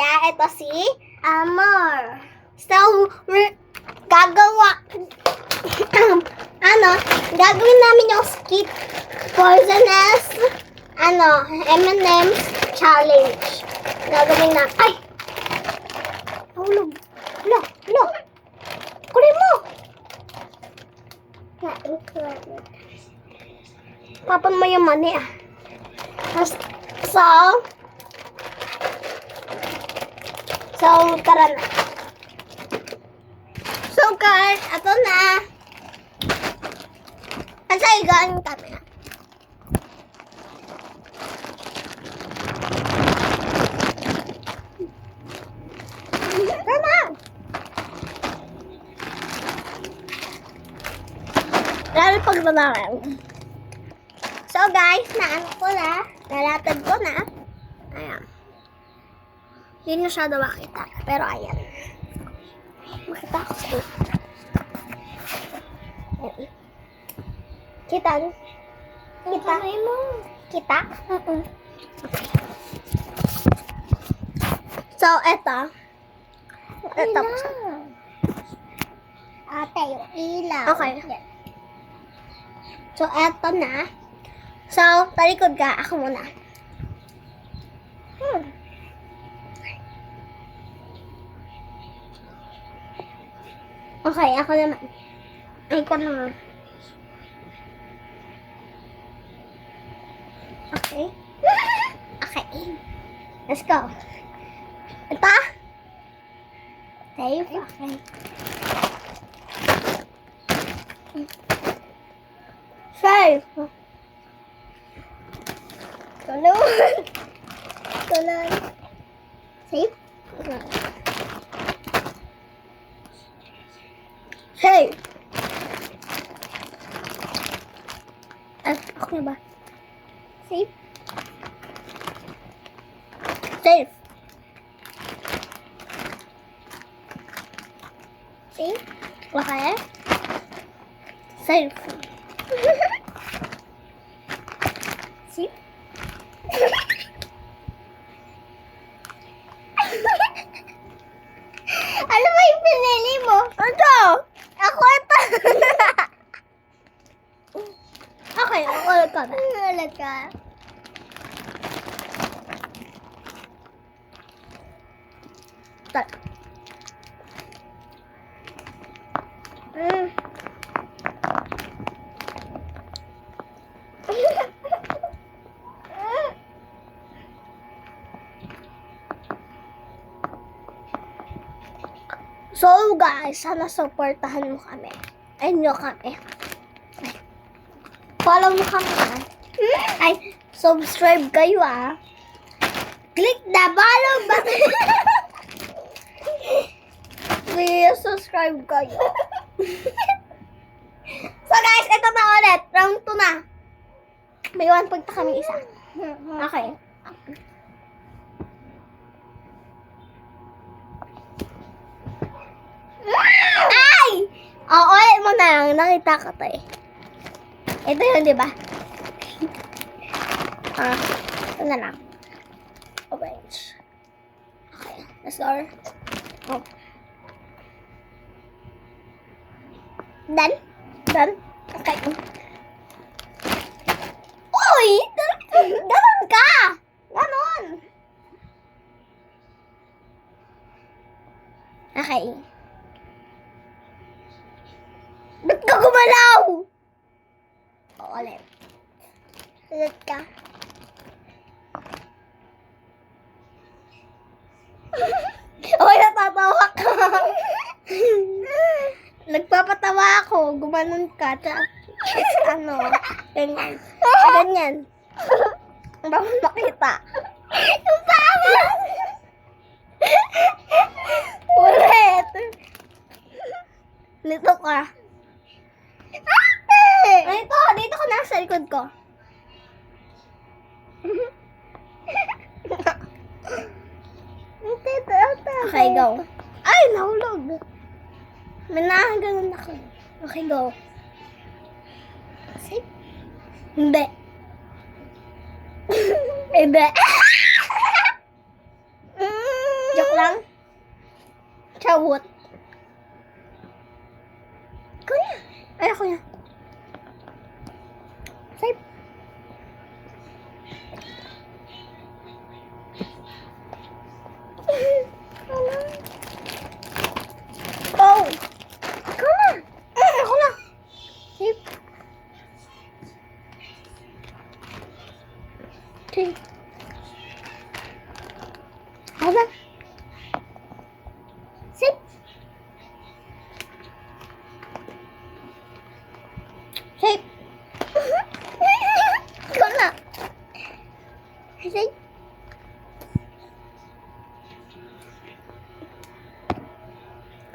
Kuya. Ito si Amor. So, gagawa, gagawin namin yung skip poisonous, M&M's challenge. Gagawin na, ay! Hulog. Lo. Kunin mo! Papan mo yung money, ah. So, tara na. So, guys, ato na. Asa igaan kami. Tama. Lalo pag naman. So, guys, nalatag ko na. Ayan. Hindi na siya makita. Pero, ayan. Makita ko siya. Kita? Kita? Okay. So, eto. Ate, yung ilaw. Okay. So, eto na. So, talikod ka. Ako muna. Okay, ako naman. Ikaw naman. Okay. Okay. Let's go. Ito. Safe. Okay. Safe. Tulog. Safe. Safe. Okay ba? Safe. Safe. Safe. Okay. Safe. Safe. Ano ba yung pinili mo? Ito! Ako ito! Okay, ulit ka na. Ulit ka. So guys, sana supportahan mo kami. Ay, nyo kami. Follow mo kami, ah. Ay, subscribe kayo, ah. Click the follow button. Please, subscribe kayo. So guys, ito na ulit. Round 2 na. May 1 point pa kami isa. Okay. Ay! Ulit mo na lang. Nakita ko to eh. Ito yun, di ba? Ito na lang. Orange. Okay. Let's go. Oh. Done? Okay. Uy! Ganon ka! Ganon! Okay. Ba't ka gumalaw? Ulit. Ulit ka. Uy, natatawa ka. Nagpapatawa ako. Gumanon ka. Ganyan. Ganyan. Bakit makita? Yung tama. Ulit. Nito ka. Dito ko na sa likod ko. Okay, go. Ay, nahulog. May nakaganon ako. Okay, go. See? Hindi. Hindi. dawot. Ikaw na. Ay, ako na. Save. Oh! Ikaw na. Ako na. Save. Save. Ako na. Save. Save. Ikaw na. Save.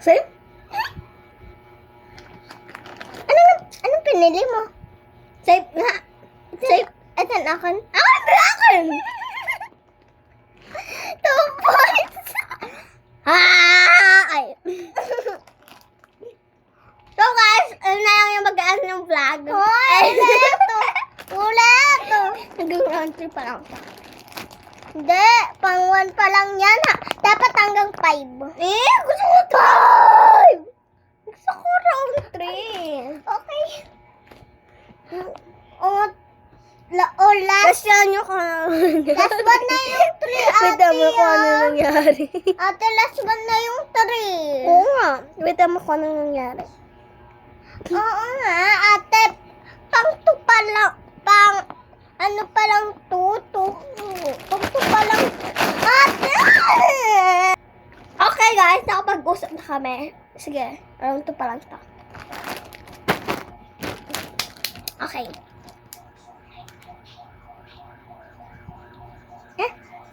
Save? Anong pinili mo? Save nga. Save. Ito na akin. Akin! 2 points! Ay. So guys, ano na lang yung mag-aas ng vlog. Ulit! Nag-round 3 pa lang siya. Hindi, pang 1 pa lang yan ha. Dapat hanggang 5. Gusto ko 5! Gusto ko round 3. Okay. Last nyo ka. Last one na yung 3, ate. Wait mo kung ano nangyari. Ate, last one na yung 3. Oo nga. Wait mo kung ano nangyari. Oo nga, ate. Pang 2 pa lang. Ano pa lang 2. Pang 2 pa lang. Ate! Okay guys, nakapag-usap na kami. Sige, round 2 pa lang ito. Okay.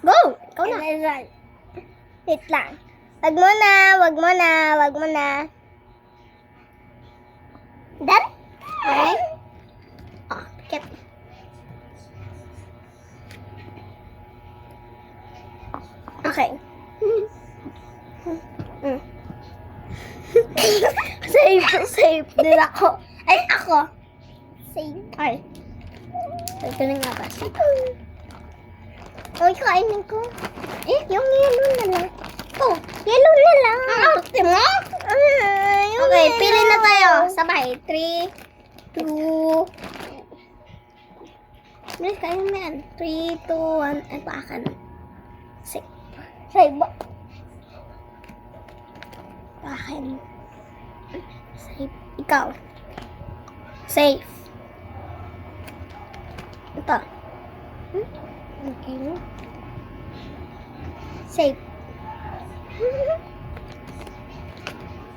Go! Ikaw na. Wait lang. Wag mo na. Done? Okay. Oh, get. Okay. Save. Din ako. Ay, ako. Save. Ay. Ito na nga ba? Uy, kainin ko. Yung yellow na lang. Oh, yellow na lang. Arte mo? Okay, pili na tayo. Sabay. 3, 2. Bilis, kainin mo yan. 3, 2, 1. Ay, baka na. Save. Save. Bakin. Save. Ikaw. Save. Ito. Okay. Save.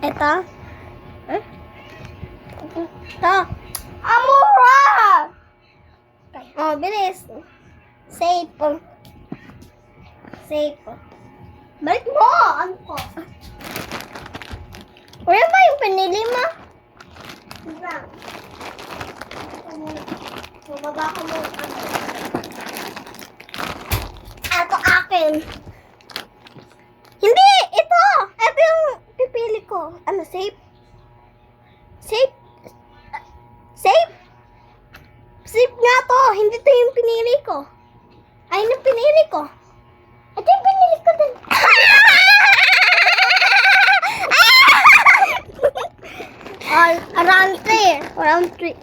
Ito. Ito. Amura! Okay. Oh, bilis. Save. Save. Balik mo! Ano ko? Wala ba yung pinili mo? Mababa ko mo. Ito akin. Hindi! Ito! Ito yung pipili ko. Ano, safe? Safe? Safe? Safe nga to. Hindi to yung pinili ko. Ay, yung pinili ko. Ito yung pinili ko din. Round 3. Round 3.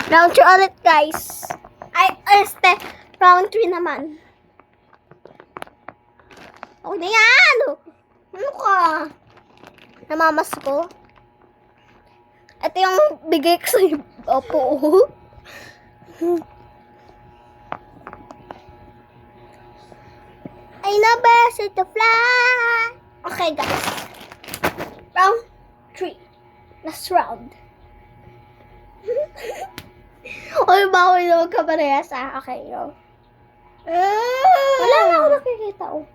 Round 2 ulit, guys. Round 3 naman. Okay na yan. Ano ka? Namamas ko. Ito yung bigay ko sa'yo. Opo. I never see the fly. Okay, guys. Round 3. Last round. Oy, bawal na magkaparehas ah. Okay, yo. Wala na ako nakikita, oh.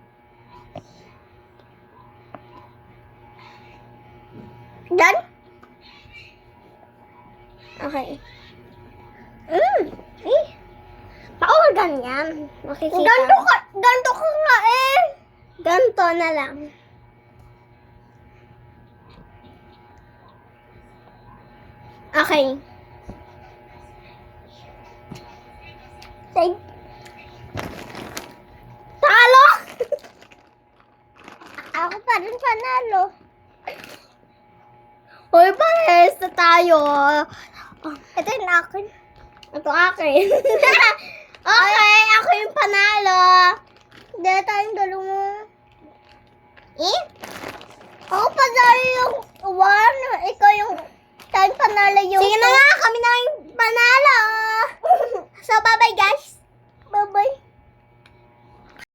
Done? Okay. Baka ganyan. Makikita. Ganto ka nga eh. Ganto na lang. Okay. Say. pa rin panalo. Hoy, parehas na tayo. Ito yung akin. Ito akin. Okay, ako yung panalo. Hindi tayong dalawa. Ako panalo yung one. Ikaw yung tayong panalo yung sige na nga, kami na yung panalo. So, bye-bye guys.